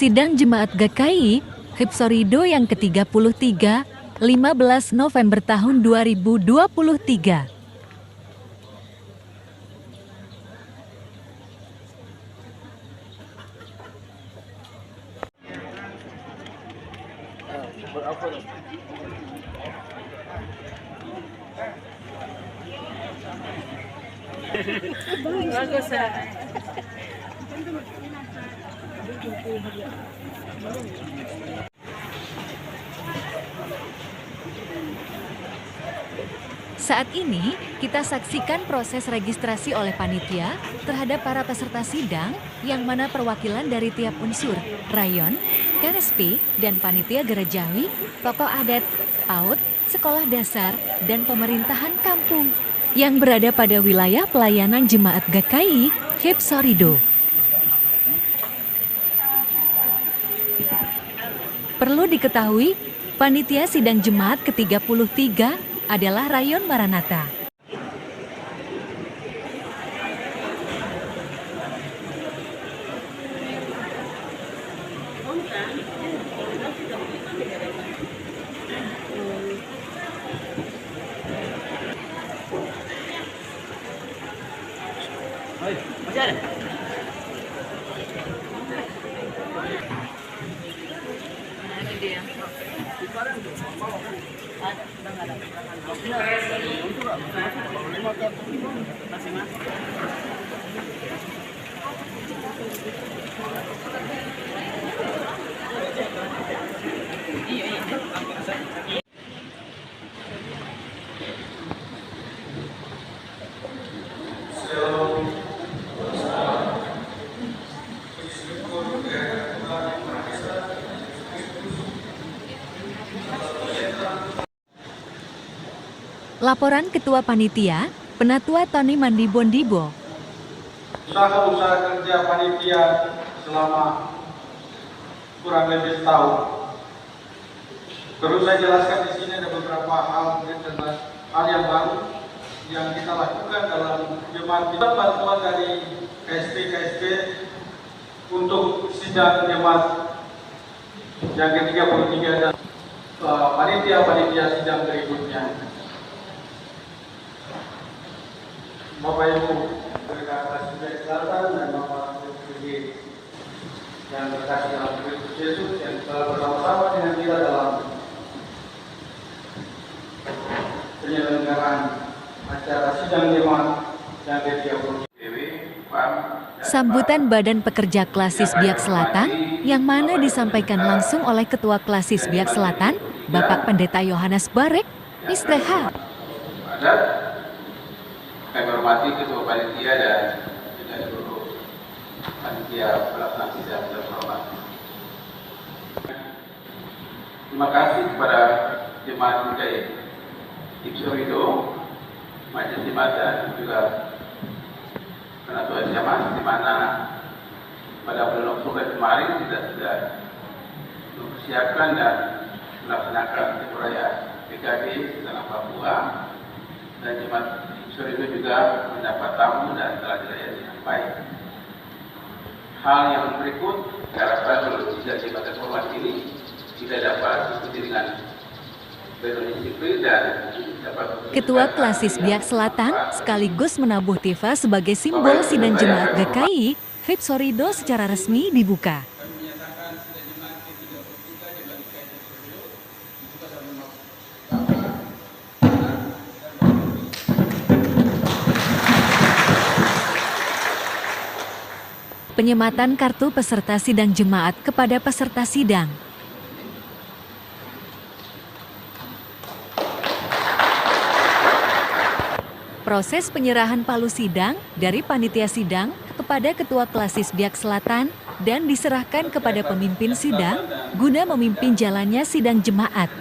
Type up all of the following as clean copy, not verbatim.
Sidang Jemaat GKI, Hipsorido yang ke-33, 15 November tahun 2023. Bagus ya. Saat ini, kita saksikan proses registrasi oleh panitia terhadap para peserta sidang yang mana perwakilan dari tiap unsur, rayon, KSP, dan panitia gerejawi, tokoh adat, PAUD, sekolah dasar, dan pemerintahan kampung yang berada pada wilayah pelayanan Jemaat GKI, Hipsorido. Perlu diketahui, panitia sidang Jemaat ke-33 adalah Rayon Maranatha. Laporan Ketua Panitia, Penatua Tony Mandibondibo. Usaha kerja panitia selama kurang lebih setahun. Perlu saya jelaskan di sini ada beberapa hal tentang hal yang baru yang kita lakukan dalam jemaat kita, bantuan dari KSP untuk sidang jemaat yang ke-33 dan panitia sidang berikutnya. Bapak Ibu Berkata Sudai Selatan dan Bapak Ibu yang berkasih dalam Kristus Yesus yang telah bersama-sama dengan kita dalam penyelenggaraan acara sidang jemaat yang ke-33. Sambutan Badan Pekerja Klasis Biak Selatan yang mana disampaikan langsung oleh Ketua Klasis Biak Selatan, Bapak Pendeta Yohanes Barek, Istrehat. Kami hormati Ketua Panitia dan juga seluruh panitia pelaksana sidang terhormat. Terima kasih kepada Jemaat GKI Hipsorido, Majelis Jemaat dan juga Penatua Jemaat, di mana pada bulan Oktober kemarin kita sudah mempersiapkan dan melaksanakan perayaan PKB di tanah Papua, dan Jemaat Hipsorido juga mendapat tamu dan telah dilayani dengan baik. Hal yang berikut diharapkan oleh sidang jemaat terhormat ini kita dapat ikuti dengan berdisiplin dan dapat. Ketua Klasis Biak Selatan sekaligus menabuh tifa sebagai simbol sidang Jemaat GKI, Hipsorido secara resmi dibuka. Penyematan kartu peserta sidang jemaat kepada peserta sidang. Proses penyerahan palu sidang dari panitia sidang kepada Ketua Klasis Biak Selatan dan diserahkan kepada pemimpin sidang guna memimpin jalannya sidang jemaat.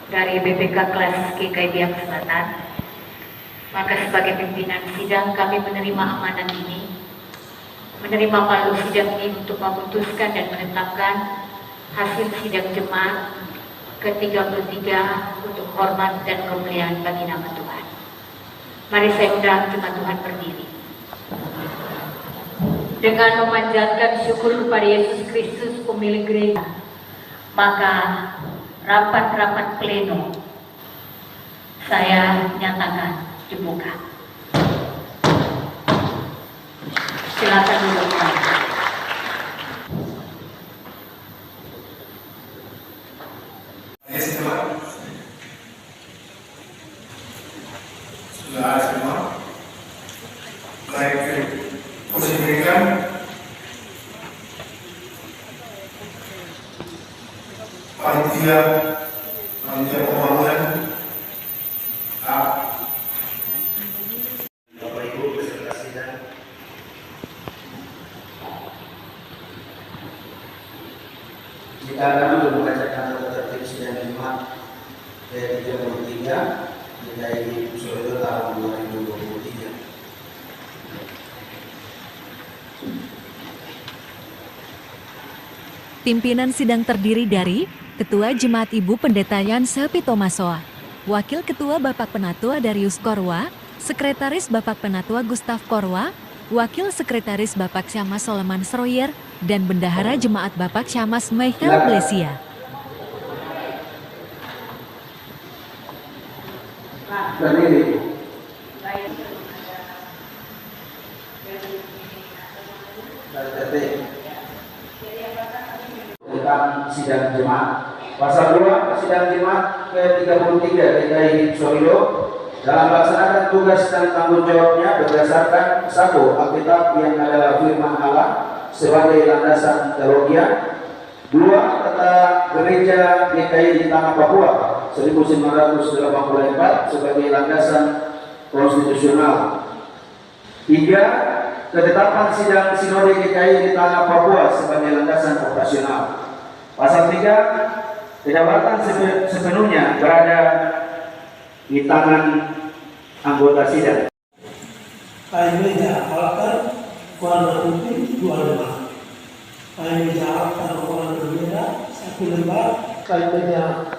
Dari BPK Kelas GKI Biak Selatan, Maka sebagai pimpinan sidang kami menerima amanat ini, menerima palu sidang ini untuk memutuskan dan menetapkan hasil sidang jemaat ke-33 untuk hormat dan kemuliaan bagi nama Tuhan. Mari saya undang jemaat Tuhan berdiri. Dengan memanjatkan syukur kepada Yesus Kristus pemilik gereja, maka rapat-rapat pleno saya nyatakan dibuka. Silakan duduk. Sudah ada semua, baik kursi pendidikan, panitia pembangunan, Bapak Ibu beserta sidang. Jika kami membacakan tata tertib sidang Jumat ke-33 dari Solo tahun 2023. Pimpinan sidang terdiri dari Ketua Jemaat Ibu Pendeta Yanse Pitomasoa, Wakil Ketua Bapak Penatua Darius Korwa, Sekretaris Bapak Penatua Gustaf Korwa, Wakil Sekretaris Bapak Syamas Soleman Sroyer, dan Bendahara Jemaat Bapak Syamas Michael Blesia. Berdiri. Tentang sidang jemaat. Pasal 2 sidang jemaat ke-33 DKI Solo dalam melaksanakan tugas dan tanggung jawabnya berdasarkan 1. Alkitab yang adalah firman Allah sebagai landasan teologia. 2. Tata gereja DKI di tanah Papua 1984 sebagai landasan konstitusional. 3. Ketetapan sidang sinode DKI di tanah Papua sebagai landasan operasional. Pasal 3, kedaulatan sepenuhnya berada di tangan anggota sidang. Kain meja altar warna putih 2 lembar. Kain meja altar warna merah 1 lembar. Kain meja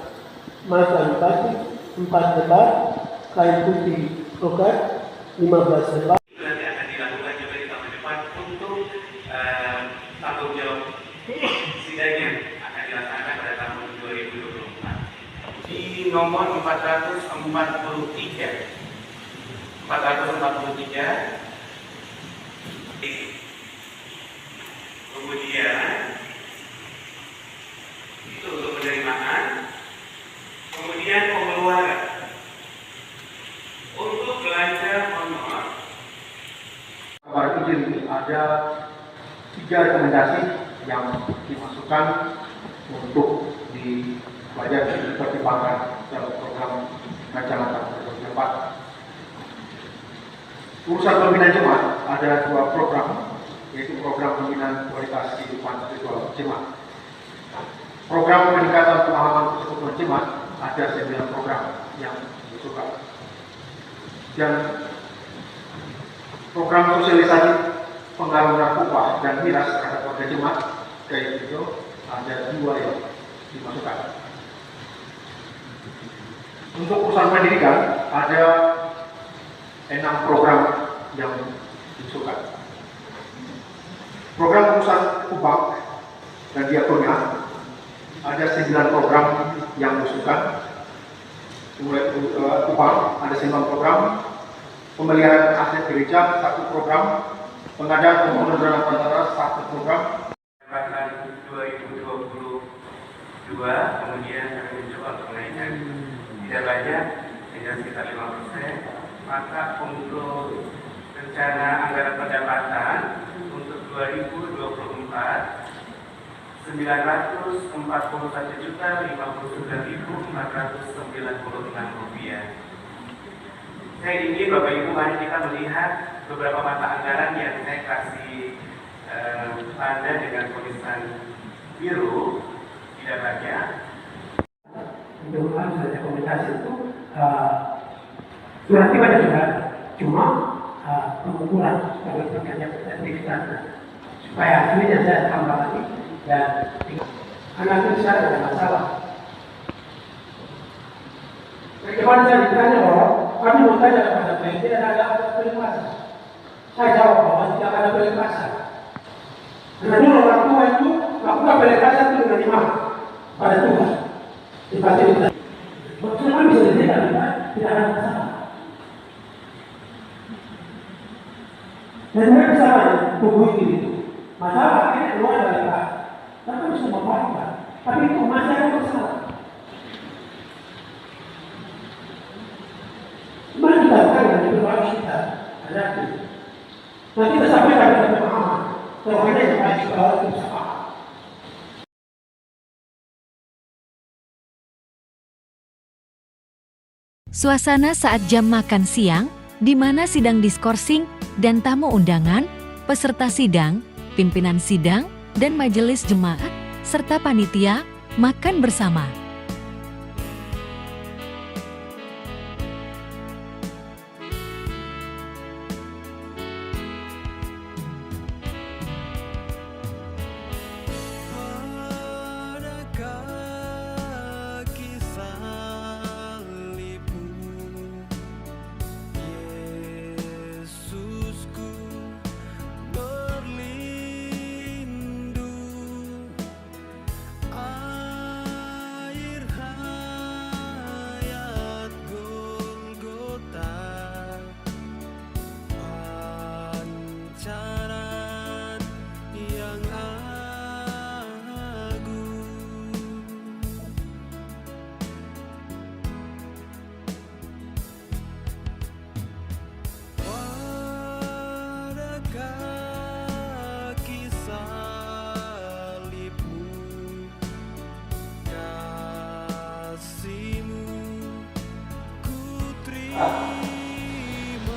macan batik 4 lembar. Kain putih brokat 15 lembar. Nanti akan dilakukan juga di tahun depan untuk tanggung jawab sidangnya akan dilaksanakan pada tahun 2024 di nomor 443 kemudian itu untuk penerimaan, kemudian pengeluaran untuk belanja honor. Kabar izin ada 3 rekomendasi yang dimasukkan untuk dipertimbangkan dalam program Kacamata 2024. Urusan pembinaan jemaat ada 2 program, yaitu program pembinaan kualitas kehidupan spiritual jemaat. Program peningkatan pemahaman persekutuan jemaat ada 9 program yang dimasukkan. Dan program sosialisasi pengaruhan upah dan miras terhadap warga jemaat kayak itu ada 2 yang dimasukkan. Untuk urusan pendidikan ada 6 program yang dimasukkan. Program urusan upah dan diakonia ada 9 program yang dimasukkan. Mulai upah ada 9 program. Pemeliharaan aset gereja 1 program, pengadaan pembangunan dana antara 1 program. Jabatan 2022 kemudian kami mencoba kenaikan tidak banyak, tidak sekitar 5%. Maka untuk rencana anggaran pendapatan untuk 2024 941.059.496 rupiah. Saya ingin Bapak Ibu mari kita melihat beberapa mata anggaran yang saya kasih tanda dengan tulisan biru, tidak banyak. Mudah-mudahan saja komunikasi itu surat tiba dan surat cuma pengukuran kami berikan supaya hasilnya saya tambah lagi dan anak itu saya ada masalah. Kemarin saya ditanya bahwa kami mau tanya kepada PNJ dan ada pelepasan. Saya jawab bahwa tidak ada pelepasan. Karena dulu orang tua itu melakukan pelepasan itu dengan imam pada Tuhan. Di fasilitas. Maksudnya kami bisa dilihat tidak ada masalah. Dan mereka sama tubuh itu. Masalah ini keluar dari Pak. Tapi kami semua paham. Tapi itu masih ada masalah. Mari kita lakukan itu harus kita hadapi. Nanti kita sampaikan kepada pemahaman. Terhadap yang baik kalau kita paham. Suasana saat jam makan siang, di mana sidang diskorsing dan tamu undangan, peserta sidang, pimpinan sidang, dan majelis jemaat, serta panitia, makan bersama.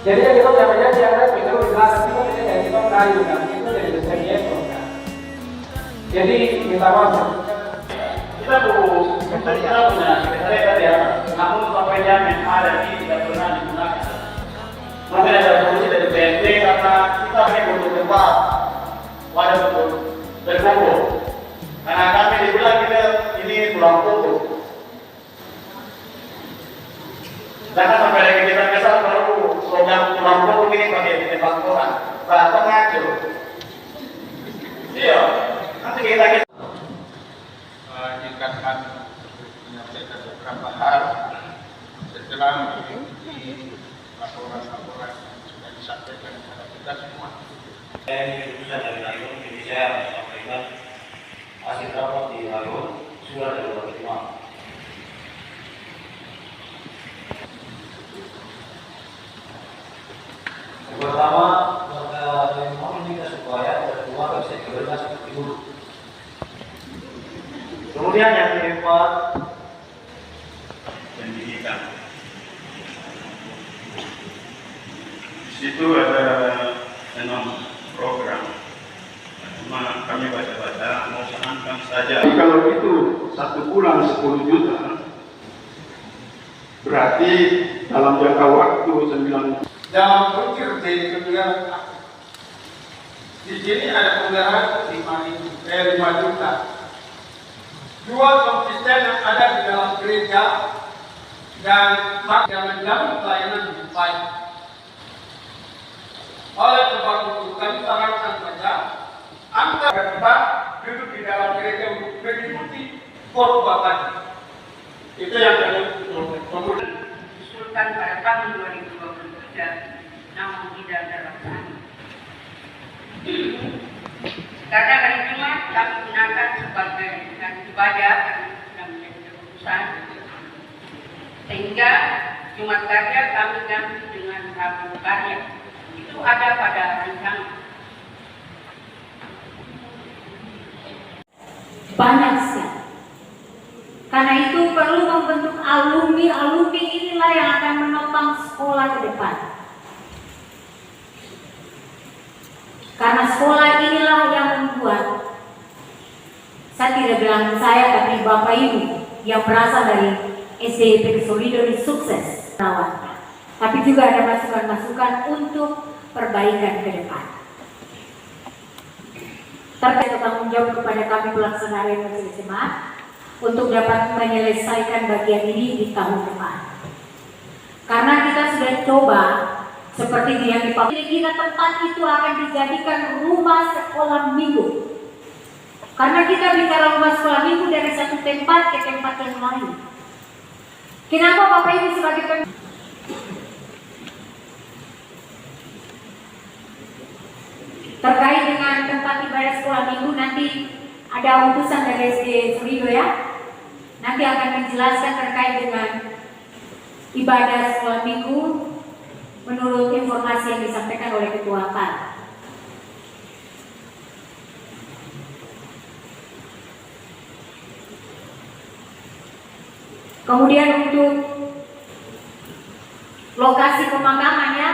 Jadi yang kita jangan jangan begitu jelas itu yang kita kayu kan itu dari sekian kan. Jadi kita masuk kita punya sekretariat ya, namun sampainya yang ada di tidak pernah digunakan. Mungkin ada solusi dari BNP karena kita butuh tempat wadah untuk berkumpul. Karena kami dibilang kita ini pulang kumpul. Jangan sampai lagi kita kesal perlu program pulang ini pakai tempat orang, bahasa ngaco. Iya, nanti kita tingkatkan menyampaikan beberapa hal setelah mengikuti laporan-laporan yang sudah disampaikan kepada kita semua. Ini keputusan dari Rayon Indonesia menyampaikan hasil rapat di Rayon sudah diterima. Pertama, memang meminta supaya semua bisa diberikan seperti dulu. Kemudian yang keempat, Pendidikan. Di situ ada 6 program. Cuma kami baca-baca, mau sarankan saja. Kalau itu 1 bulan 10 juta, berarti dalam jangka waktu 9 dalam berpikir dari kemudian di sini ada pengarahan 5 juta. 2 konsisten yang ada di dalam gereja dan yang menjamin pelayanan lebih baik. Oleh sebab itu kami sarankan saja Anda kita duduk di dalam gereja untuk mengikuti khotbah tadi. Itu yang kami kemudian Usulkan pada tahun 2023, namun tidak terlaksana. Karena hari Jumat kami gunakan sebagai hari ibadah karena sudah menjadi keputusan, sehingga Jumat Karya kami ganti dengan Rabu Karya. Itu ada pada rancangan. Banyak sekali. Karena itu perlu membentuk alumni inilah yang akan menopang sekolah ke depan. Karena sekolah inilah yang membuat, saya tidak bilang saya, tapi Bapak Ibu yang berasal dari SDIP Solido ini sukses. tapi juga ada masukan-masukan untuk perbaikan ke depan. Terkait tanggung jawab kepada kami pelaksana harian Majelis Jemaat untuk dapat menyelesaikan bagian ini di tahun depan. Karena kita sudah coba seperti yang kira-kira tempat itu akan dijadikan rumah sekolah minggu. Karena kita bicara rumah sekolah minggu dari satu tempat ke tempat yang lain. Kenapa Bapak Ibu sebagai terkait dengan tempat ibadah sekolah minggu, nanti ada utusan dari SD Surido ya. Nanti akan menjelaskan terkait dengan ibadah sekolah minggu menurut informasi yang disampaikan oleh Ketua KAR. Kemudian untuk lokasi pemakamannya,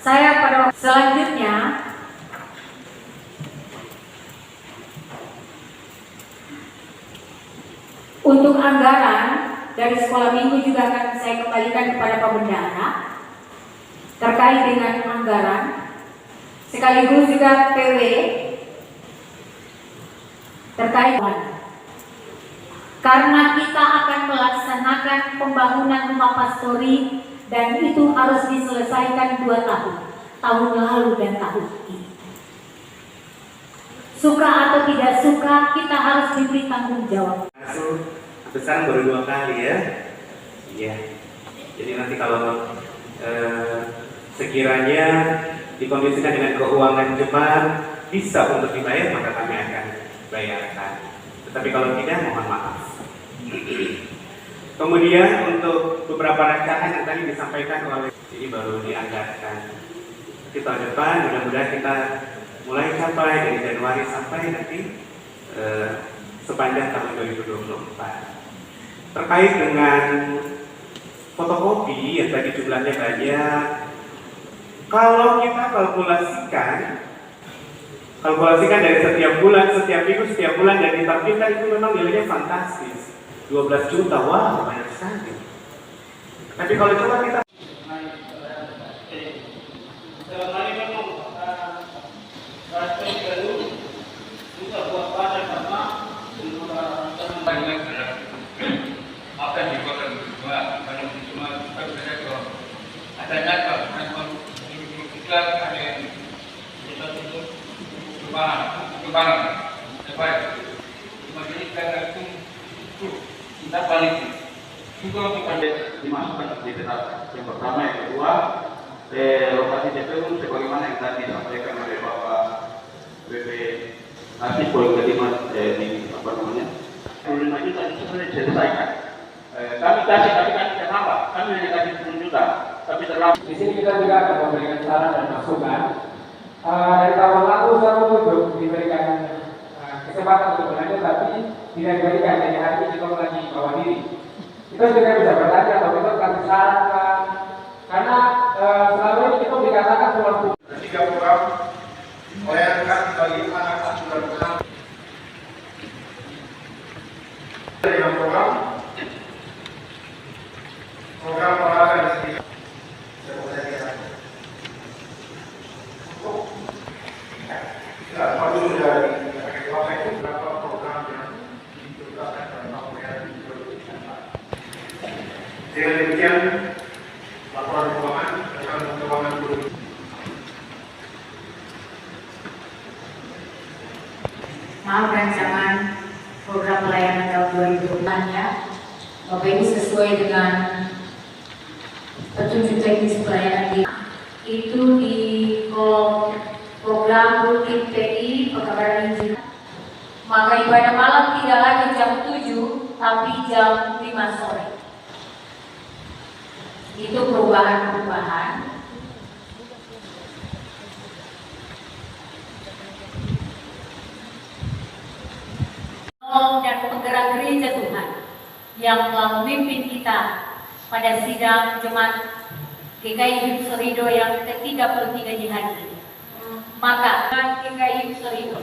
saya pada selanjutnya untuk anggaran dari sekolah minggu juga akan saya kembalikan kepada Pak Bendahara terkait dengan anggaran, sekaligus juga PW terkait karena kita akan melaksanakan pembangunan rumah pastori dan itu harus diselesaikan 2 tahun lalu dan tahun ini. Suka atau tidak suka, kita harus diberi tanggung jawab. Besar baru 2 kali ya. Iya. Jadi nanti kalau sekiranya dikondisikan dengan keuangan jemaat bisa untuk dibayar, maka kami akan bayarkan. Tetapi kalau tidak, mohon maaf. Kemudian untuk beberapa rancangan yang tadi disampaikan oleh ini baru dianggarkan. Kita depan mudah-mudahan kita mulai capai dari Januari sampai nanti sepanjang tahun 2024. Terkait dengan fotokopi yang tadi jumlahnya banyak, kalau kita kalkulasikan dari setiap bulan, setiap minggu, setiap bulan dan ditampilkan itu memang nilainya fantastis. 12 juta, wah banyak sekali. Tapi kalau coba kita kita balik juga untuk dimasukkan ke DPR yang pertama, yang kedua lokasi TPU sebagaimana yang tadi disampaikan oleh Bapak BP Nasib poin kelima di apa namanya 25 juta itu sudah diselesaikan. Kami kasih, tapi kan kenapa? Kami hanya kasih 10 juta, tapi terlalu. Di sini kita juga akan memberikan saran dan masukan. Dari tahun lalu selalu diberikan kesempatan untuk belanja, tapi tidak diberikan. Jadi hari ini kita lagi bawa diri. Kita juga bisa bertanya atau kita kasih saran, karena selama ini kita dikatakan cuma 3 program melayangkan bagi anak asuhan bersama. Dengan program olahraga di sini. Lalu dari Bapak itu berapa program yang diturunkan dalam tahun 2019. Dengan demikian, laporan keuangan tentang keuangan guru. Maaf rancangan program pelayanan tahun 2020 ya, Bapak Ibu sesuai dengan petunjuk teknis pelayanan itu di kolom program rutin PI pekabaran Injil. Maka ibadah malam tidak lagi jam 7 tapi jam 5 sore. Itu perubahan-perubahan. Dan penggerak gereja Tuhan yang telah memimpin kita pada sidang jemaat GKI Him Surido yang ke-33 di hari ini. Maka GKI Him Surido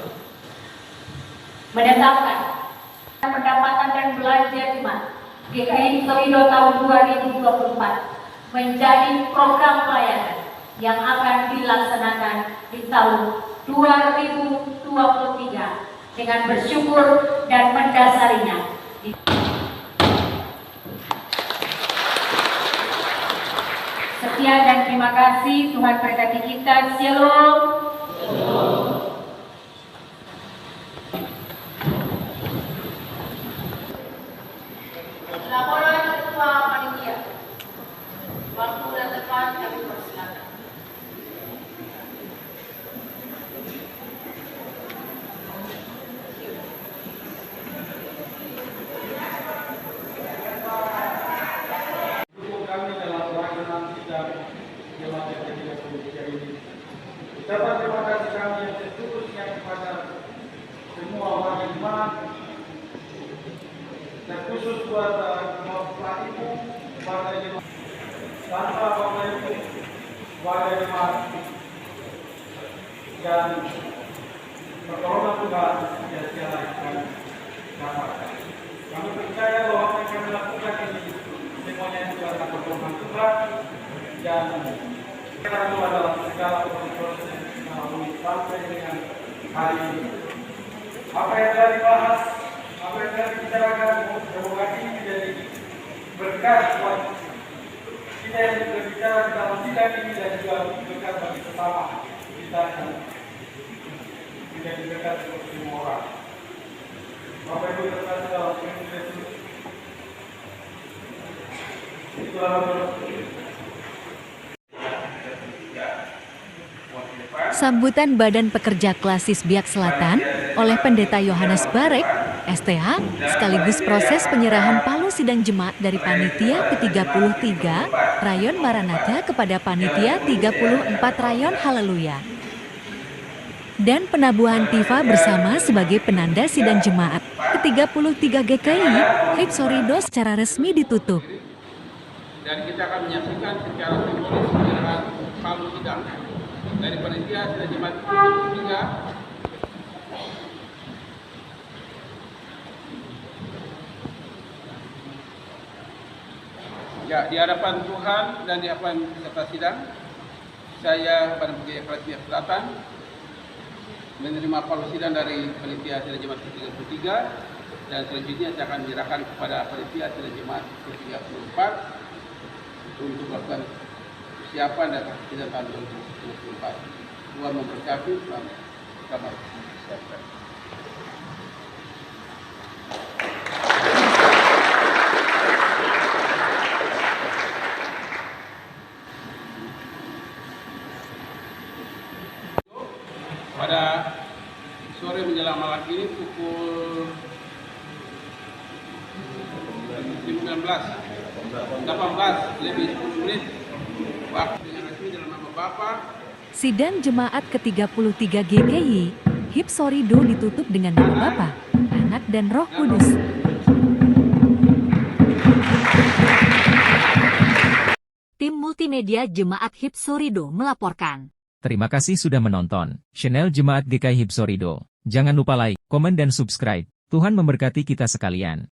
menetapkan pendapatan dan belanja jemaat GKI Him Surido tahun 2024 menjadi program pelayanan yang akan dilaksanakan di tahun 2023 dengan bersyukur dan mendasarinya. Sekian dan terima kasih. Tuhan berkati kita. Shalom. Laporan Ketua Panitia. Waktu dan tempat kami persilakan. Dukung kami dalam pelaksanaan sidang jemaat yang ke-33 ini. Ucapan terima kasih kami yang setulusnya kepada semua warga jemaat, dan khusus buat Bapak Ibu, warga jemaat. Tanpa Bapak Ibu, warga jemaat dan pertolongan Tuhan sia-sia akan dapatkan. Kami percaya bahwa apa yang kami lakukan ini semuanya itu adalah pertolongan Tuhan, dan kita itu adalah segala proses yang kita lalui sampai dengan hari ini. Apa yang telah dibahas, apa yang telah dibicarakan, semoga ini menjadi berkat buat kita yang berbicara di dalam sidang ini, dan juga berkat bagi sesama kita yang menjadi berkat untuk semua orang. Bapak Ibu terkasih dalam Yesus, itulah Sambutan Badan Pekerja Klasis Biak Selatan oleh Pendeta Yohanes Barek, STH, sekaligus proses penyerahan palu sidang jemaat dari Panitia ke-33 Rayon Maranatha kepada Panitia 34 Rayon Haleluya. Dan penabuhan tifa bersama sebagai penanda sidang jemaat ke-33 GKI Hipsorido secara resmi ditutup. Dan kita akan menyaksikan secara simbolis penyerahan palu sidang dari panitia sidang jemaat ke-33 ya, di hadapan Tuhan dan di hadapan peserta sidang, saya Badan Pekerja Klasis Biak Selatan menerima palu sidang dari panitia sidang jemaat ke-33, dan selanjutnya saya akan menyerahkan kepada panitia sidang jemaat ke-34 untuk melakukan persiapan dan sidang tahun 2024. Tuhan memberkati, selamat siapkan. Pada sore menjelang malam ini pukul 18 lebih 10 menit waktu yang resmi dalam nama Bapa. Sidang jemaat ke-33 GKI Hipsorido ditutup dengan nama Bapa, Anak dan Roh Kudus. Tim Multimedia Jemaat Hipsorido melaporkan. Terima kasih sudah menonton channel Jemaat GKI Hipsorido. Jangan lupa like, komen dan subscribe. Tuhan memberkati kita sekalian.